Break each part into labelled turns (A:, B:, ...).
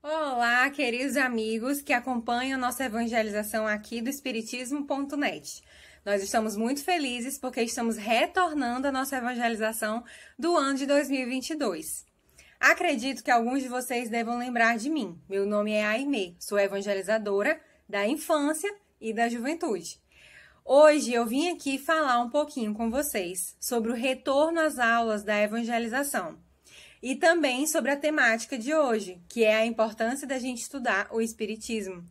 A: Olá, queridos amigos que acompanham nossa evangelização aqui do Espiritismo.net. Nós estamos muito felizes porque estamos retornando a nossa evangelização do ano de 2022. Acredito que alguns de vocês devam lembrar de mim. Meu nome é Aimee, sou evangelizadora da infância e da juventude. Hoje eu vim aqui falar um pouquinho com vocês sobre o retorno às aulas da evangelização. E também sobre a temática de hoje, que é a importância da gente estudar o Espiritismo.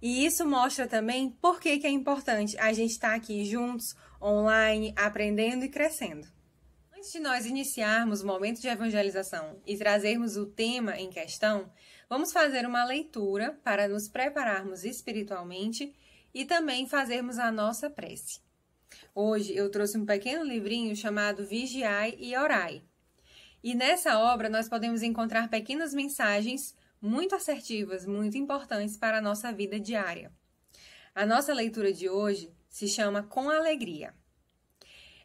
A: E isso mostra também por que é importante a gente estar aqui juntos, online, aprendendo e crescendo. Antes de nós iniciarmos o momento de evangelização e trazermos o tema em questão, vamos fazer uma leitura para nos prepararmos espiritualmente e também fazermos a nossa prece. Hoje eu trouxe um pequeno livrinho chamado Vigiai e Orai. E nessa obra nós podemos encontrar pequenas mensagens muito assertivas, muito importantes para a nossa vida diária. A nossa leitura de hoje se chama Com Alegria.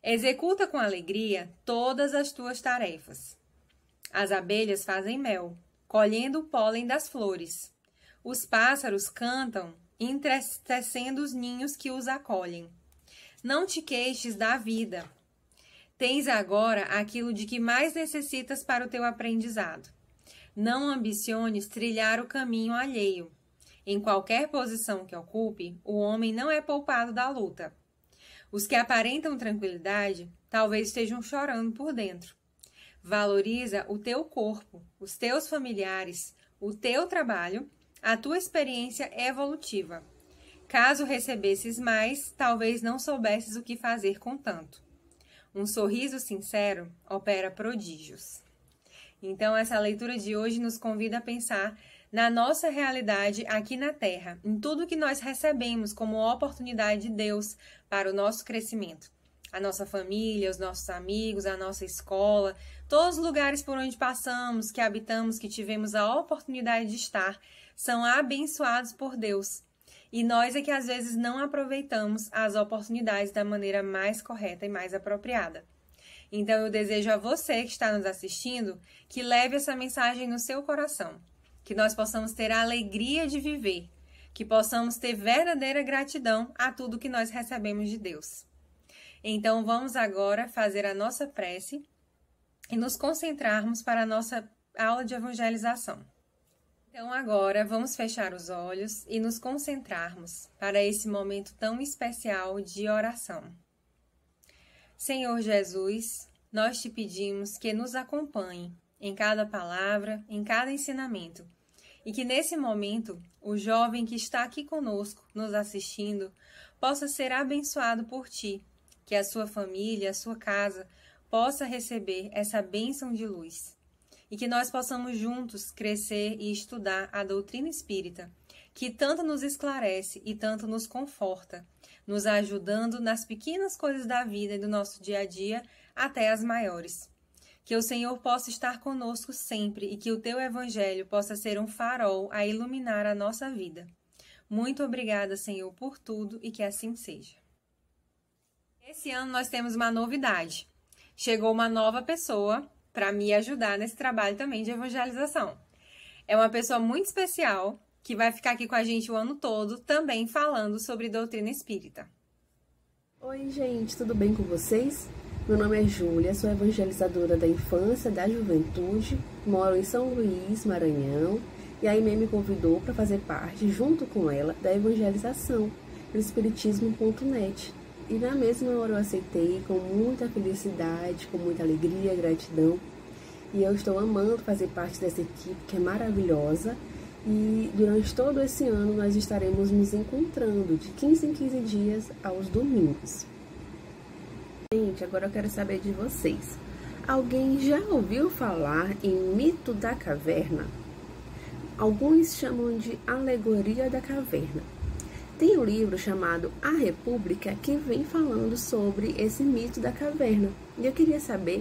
A: Executa com alegria todas as tuas tarefas. As abelhas fazem mel, colhendo o pólen das flores. Os pássaros cantam, entristecendo os ninhos que os acolhem. Não te queixes da vida. Tens agora aquilo de que mais necessitas para o teu aprendizado. Não ambiciones trilhar o caminho alheio. Em qualquer posição que ocupe, o homem não é poupado da luta. Os que aparentam tranquilidade talvez estejam chorando por dentro. Valoriza o teu corpo, os teus familiares, o teu trabalho, a tua experiência evolutiva. Caso recebesses mais, talvez não soubesses o que fazer com tanto. Um sorriso sincero opera prodígios. Então, essa leitura de hoje nos convida a pensar na nossa realidade aqui na Terra, em tudo que nós recebemos como oportunidade de Deus para o nosso crescimento. A nossa família, os nossos amigos, a nossa escola, todos os lugares por onde passamos, que habitamos, que tivemos a oportunidade de estar, são abençoados por Deus. E nós é que às vezes não aproveitamos as oportunidades da maneira mais correta e mais apropriada. Então eu desejo a você que está nos assistindo que leve essa mensagem no seu coração, que nós possamos ter a alegria de viver, que possamos ter verdadeira gratidão a tudo que nós recebemos de Deus. Então vamos agora fazer a nossa prece e nos concentrarmos para a nossa aula de evangelização. Então agora vamos fechar os olhos e nos concentrarmos para esse momento tão especial de oração. Senhor Jesus, nós te pedimos que nos acompanhe em cada palavra, em cada ensinamento, e que nesse momento o jovem que está aqui conosco, nos assistindo, possa ser abençoado por ti, que a sua família, a sua casa, possa receber essa bênção de luz. E que nós possamos juntos crescer e estudar a doutrina espírita, que tanto nos esclarece e tanto nos conforta, nos ajudando nas pequenas coisas da vida e do nosso dia a dia até as maiores. Que o Senhor possa estar conosco sempre e que o teu evangelho possa ser um farol a iluminar a nossa vida. Muito obrigada, Senhor, por tudo e que assim seja. Esse ano nós temos uma novidade. Chegou uma nova pessoa para me ajudar nesse trabalho também de evangelização. É uma pessoa muito especial que vai ficar aqui com a gente o ano todo, também falando sobre doutrina espírita.
B: Oi, gente, tudo bem com vocês? Meu nome é Júlia, sou evangelizadora da infância, da juventude, moro em São Luís, Maranhão, e a Aimee me convidou para fazer parte, junto com ela, da evangelização do Espiritismo.net. E na mesma hora eu aceitei com muita felicidade, com muita alegria, gratidão. E eu estou amando fazer parte dessa equipe que é maravilhosa. E durante todo esse ano nós estaremos nos encontrando de 15 em 15 dias aos domingos. Gente, agora eu quero saber de vocês. Alguém já ouviu falar em mito da caverna? Alguns chamam de alegoria da caverna. Tem um livro chamado A República que vem falando sobre esse mito da caverna. E eu queria saber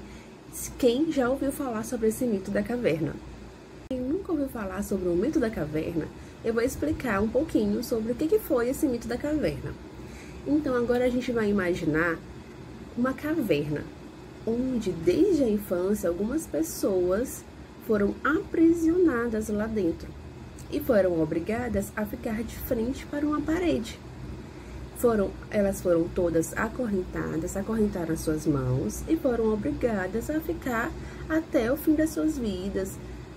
B: quem já ouviu falar sobre esse mito da caverna. Quem nunca ouviu falar sobre o mito da caverna, eu vou explicar um pouquinho sobre o que foi esse mito da caverna. Então agora a gente vai imaginar uma caverna, onde desde a infância algumas pessoas foram aprisionadas lá dentro. e foram obrigadas a ficar de frente para uma parede. Elas foram todas acorrentadas, acorrentaram as suas mãos e foram obrigadas a ficar até o fim das suas vidas,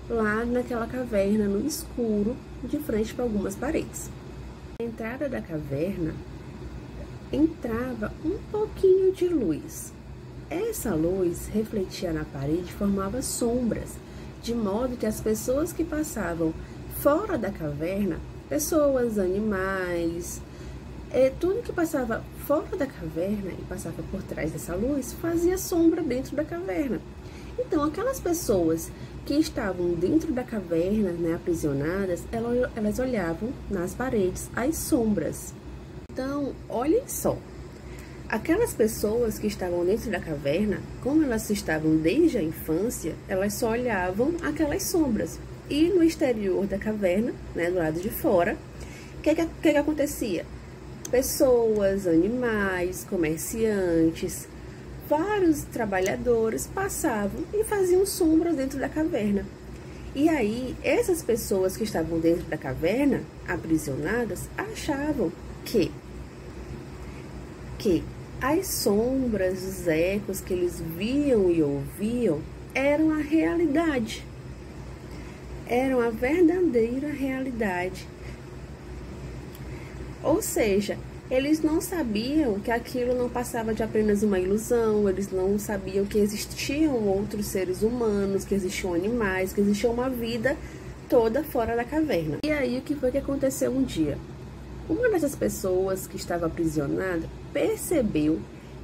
B: lá naquela caverna, no escuro, de frente para algumas paredes. Na entrada da caverna, entrava um pouquinho de luz. Essa luz refletia na parede e formava sombras, de modo que as pessoas que passavam fora da caverna, pessoas, animais, tudo que passava fora da caverna e passava por trás dessa luz, fazia sombra dentro da caverna. Então, aquelas pessoas que estavam dentro da caverna, né, aprisionadas, elas olhavam nas paredes as sombras. Então, olhem só, aquelas pessoas que estavam dentro da caverna, como elas estavam desde a infância, elas só olhavam aquelas sombras. E no exterior da caverna, né, do lado de fora, o que acontecia? Pessoas, animais, comerciantes, vários trabalhadores passavam e faziam sombra dentro da caverna. E aí, essas pessoas que estavam dentro da caverna, aprisionadas, achavam que as sombras, os ecos que eles viam e ouviam eram a realidade, eram a verdadeira realidade. Ou seja, eles não sabiam que aquilo não passava de apenas uma ilusão, eles não sabiam que existiam outros seres humanos, que existiam animais, que existia uma vida toda fora da caverna. E aí, o que foi que aconteceu um dia? Uma dessas pessoas que estava aprisionada percebeu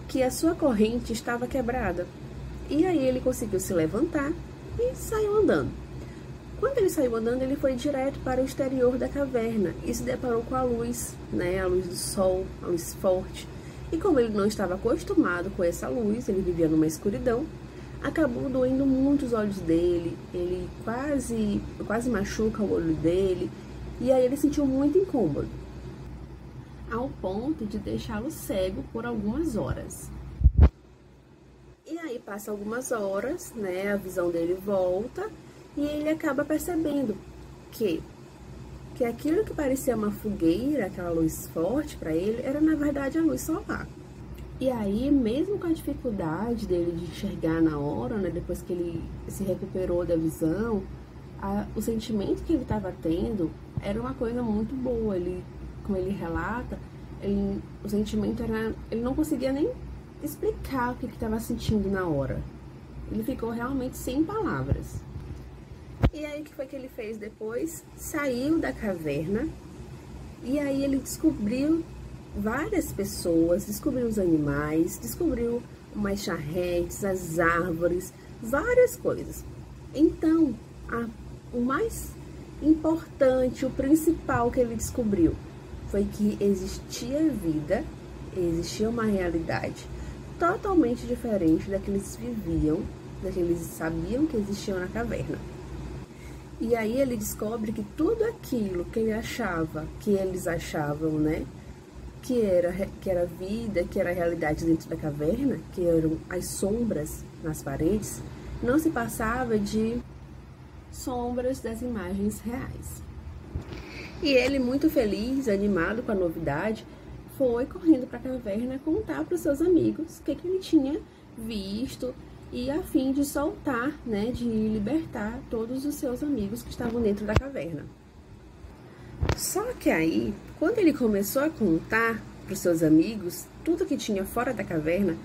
B: que a sua corrente estava quebrada. E aí ele conseguiu se levantar e saiu andando. Quando ele saiu andando, ele foi direto para o exterior da caverna e se deparou com a luz, né? A luz do sol, a luz forte. E como ele não estava acostumado com essa luz, ele vivia numa escuridão, acabou doendo muito os olhos dele, ele quase machuca o olho dele, e aí ele sentiu muito incômodo, ao ponto de deixá-lo cego por algumas horas. E aí passa algumas horas, né? A visão dele volta. E ele acaba percebendo que aquilo que parecia uma fogueira, aquela luz forte para ele, era na verdade a luz solar. E aí, mesmo com a dificuldade dele de enxergar na hora, né, depois que ele se recuperou da visão, o sentimento que ele estava tendo era uma coisa muito boa. Como ele relata, o sentimento era... Ele não conseguia nem explicar o que estava sentindo na hora. Ele ficou realmente sem palavras. E aí, o que foi que ele fez depois? Saiu da caverna e aí ele descobriu várias pessoas, descobriu os animais, descobriu umas charretes, as árvores, várias coisas. Então, o mais importante, o principal que ele descobriu foi que existia vida, existia uma realidade totalmente diferente da que eles viviam, da que eles sabiam que existiam na caverna. E aí ele descobre que tudo aquilo que eles achavam, né, que era vida, que era realidade dentro da caverna, que eram as sombras nas paredes, não se passava de sombras das imagens reais. E ele, muito feliz, animado com a novidade, foi correndo para a caverna contar para os seus amigos o que ele tinha visto, e a fim de soltar, né, de libertar todos os seus amigos que estavam dentro da caverna. Só que aí, quando ele começou a contar para os seus amigos tudo que tinha fora da caverna,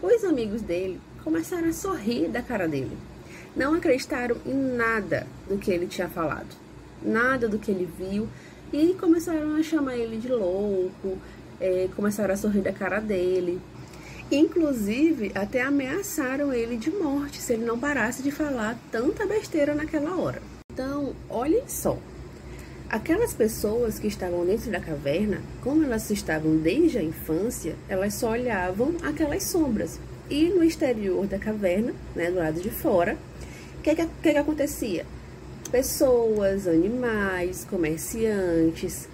B: os amigos dele começaram a sorrir da cara dele. Não acreditaram em nada do que ele tinha falado, nada do que ele viu, e começaram a chamar ele de louco, começaram a sorrir da cara dele. Inclusive, até ameaçaram ele de morte se ele não parasse de falar tanta besteira naquela hora. Então, olhem só. Aquelas pessoas que estavam dentro da caverna, como elas estavam desde a infância, elas só olhavam aquelas sombras. E no exterior da caverna, né, do lado de fora, o que acontecia? Pessoas, animais, comerciantes,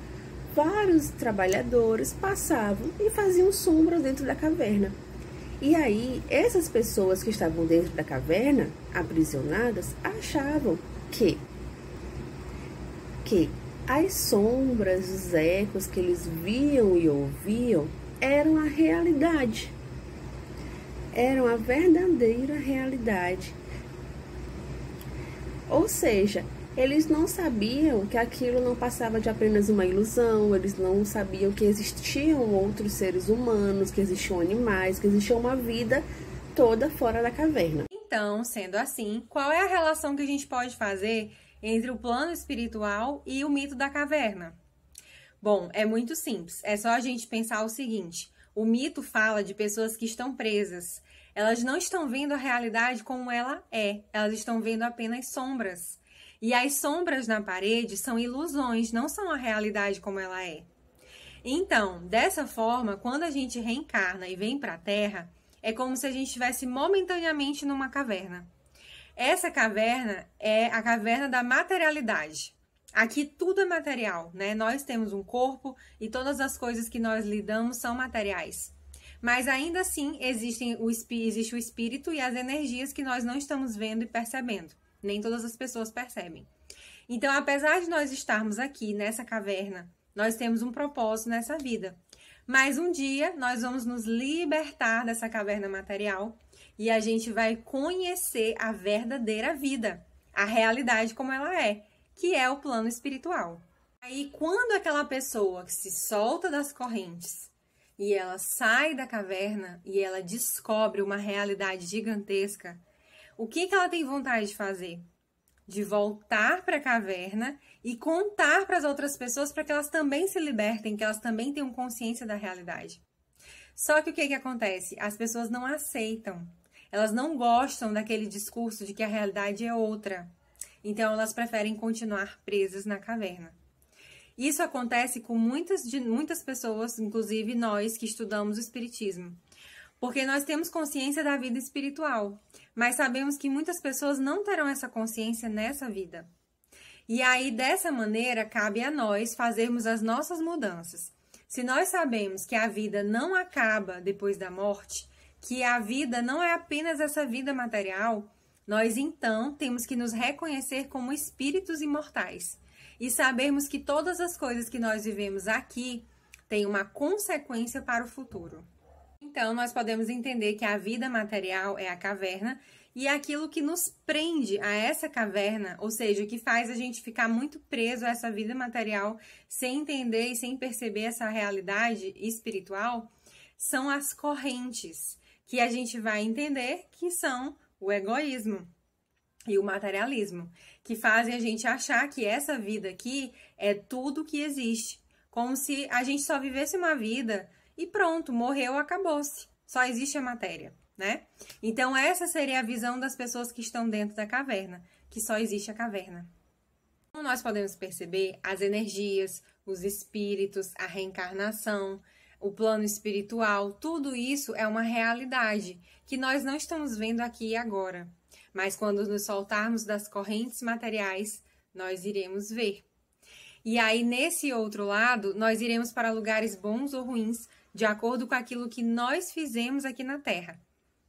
B: vários trabalhadores passavam e faziam sombra dentro da caverna. E aí, essas pessoas que estavam dentro da caverna, aprisionadas, achavam que As sombras, os ecos que eles viam e ouviam eram a realidade. Eram a verdadeira realidade. Ou seja, eles não sabiam que aquilo não passava de apenas uma ilusão, eles não sabiam que existiam outros seres humanos, que existiam animais, que existia uma vida toda fora da caverna.
A: Então, sendo assim, qual é a relação que a gente pode fazer entre o plano espiritual e o mito da caverna? Bom, é muito simples. É só a gente pensar o seguinte: o mito fala de pessoas que estão presas. Elas não estão vendo a realidade como ela é. Elas estão vendo apenas sombras. E as sombras na parede são ilusões, não são a realidade como ela é. Então, dessa forma, quando a gente reencarna e vem para a Terra, é como se a gente estivesse momentaneamente numa caverna. Essa caverna é a caverna da materialidade. Aqui tudo é material, né? Nós temos um corpo e todas as coisas que nós lidamos são materiais. Mas ainda assim existe o espírito e as energias que nós não estamos vendo e percebendo. Nem todas as pessoas percebem. Então, apesar de nós estarmos aqui nessa caverna, nós temos um propósito nessa vida. Mas um dia nós vamos nos libertar dessa caverna material e a gente vai conhecer a verdadeira vida, a realidade como ela é, que é o plano espiritual. Aí, quando aquela pessoa que se solta das correntes e ela sai da caverna e ela descobre uma realidade gigantesca, o que ela tem vontade de fazer? De voltar para a caverna e contar para as outras pessoas para que elas também se libertem, que elas também tenham consciência da realidade. Só que o que acontece? As pessoas não aceitam. Elas não gostam daquele discurso de que a realidade é outra. Então, elas preferem continuar presas na caverna. Isso acontece com muitas pessoas, inclusive nós que estudamos o Espiritismo. Porque nós temos consciência da vida espiritual, mas sabemos que muitas pessoas não terão essa consciência nessa vida. E aí, dessa maneira, cabe a nós fazermos as nossas mudanças. Se nós sabemos que a vida não acaba depois da morte, que a vida não é apenas essa vida material, nós então temos que nos reconhecer como espíritos imortais e sabermos que todas as coisas que nós vivemos aqui têm uma consequência para o futuro. Então, nós podemos entender que a vida material é a caverna e aquilo que nos prende a essa caverna, ou seja, que faz a gente ficar muito preso a essa vida material sem entender e sem perceber essa realidade espiritual, são as correntes, que a gente vai entender que são o egoísmo e o materialismo, que fazem a gente achar que essa vida aqui é tudo que existe, como se a gente só vivesse uma vida e pronto, morreu, acabou-se. Só existe a matéria, né? Então, essa seria a visão das pessoas que estão dentro da caverna, que só existe a caverna. Como nós podemos perceber, as energias, os espíritos, a reencarnação, o plano espiritual, tudo isso é uma realidade que nós não estamos vendo aqui e agora. Mas quando nos soltarmos das correntes materiais, nós iremos ver. E aí, nesse outro lado, nós iremos para lugares bons ou ruins, de acordo com aquilo que nós fizemos aqui na Terra.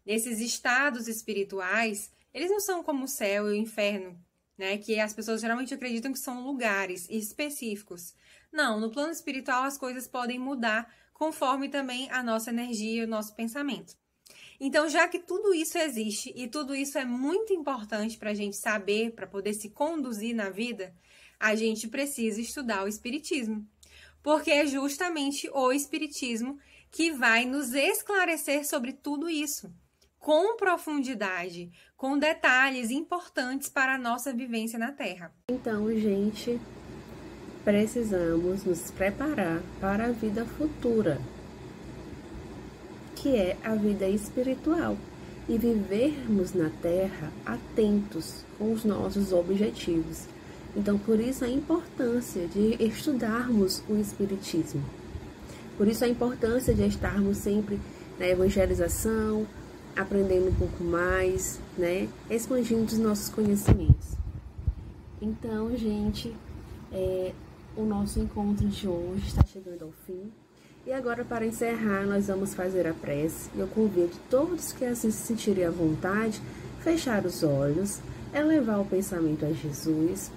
A: Nesses estados espirituais, eles não são como o céu e o inferno, né? Que as pessoas geralmente acreditam que são lugares específicos. Não, no plano espiritual as coisas podem mudar conforme também a nossa energia e o nosso pensamento. Então, já que tudo isso existe e tudo isso é muito importante para a gente saber, para poder se conduzir na vida, a gente precisa estudar o Espiritismo. Porque é justamente o Espiritismo que vai nos esclarecer sobre tudo isso, com profundidade, com detalhes importantes para a nossa vivência na Terra.
B: Então, gente, precisamos nos preparar para a vida futura, que é a vida espiritual, e vivermos na Terra atentos com os nossos objetivos. Então, por isso a importância de estudarmos o Espiritismo. Por isso a importância de estarmos sempre na evangelização, aprendendo um pouco mais, né? Expandindo os nossos conhecimentos. Então, gente, o nosso encontro de hoje está chegando ao fim. E agora, para encerrar, nós vamos fazer a prece. Eu convido todos que assim se sentirem à vontade, fechar os olhos, elevar o pensamento a Jesus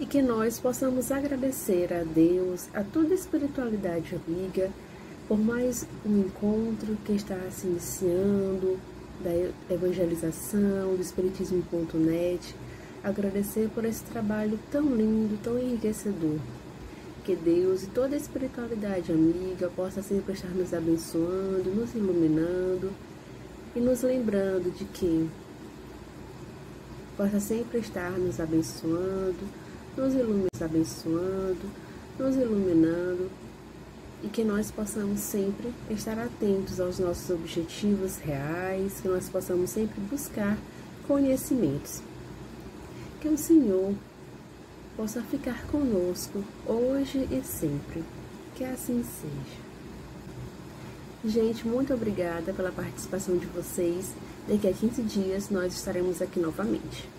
B: e que nós possamos agradecer a Deus, a toda a espiritualidade amiga, por mais um encontro que está se iniciando da evangelização, do Espiritismo.net, agradecer por esse trabalho tão lindo, tão enriquecedor. Que Deus e toda a espiritualidade amiga possa sempre estar nos abençoando, nos iluminando e nos lembrando de que possa sempre estar nos abençoando, nos iluminando e que nós possamos sempre estar atentos aos nossos objetivos reais, que nós possamos sempre buscar conhecimentos. Que o Senhor possa ficar conosco hoje e sempre. Que assim seja. Gente, muito obrigada pela participação de vocês. Daqui a 15 dias nós estaremos aqui novamente.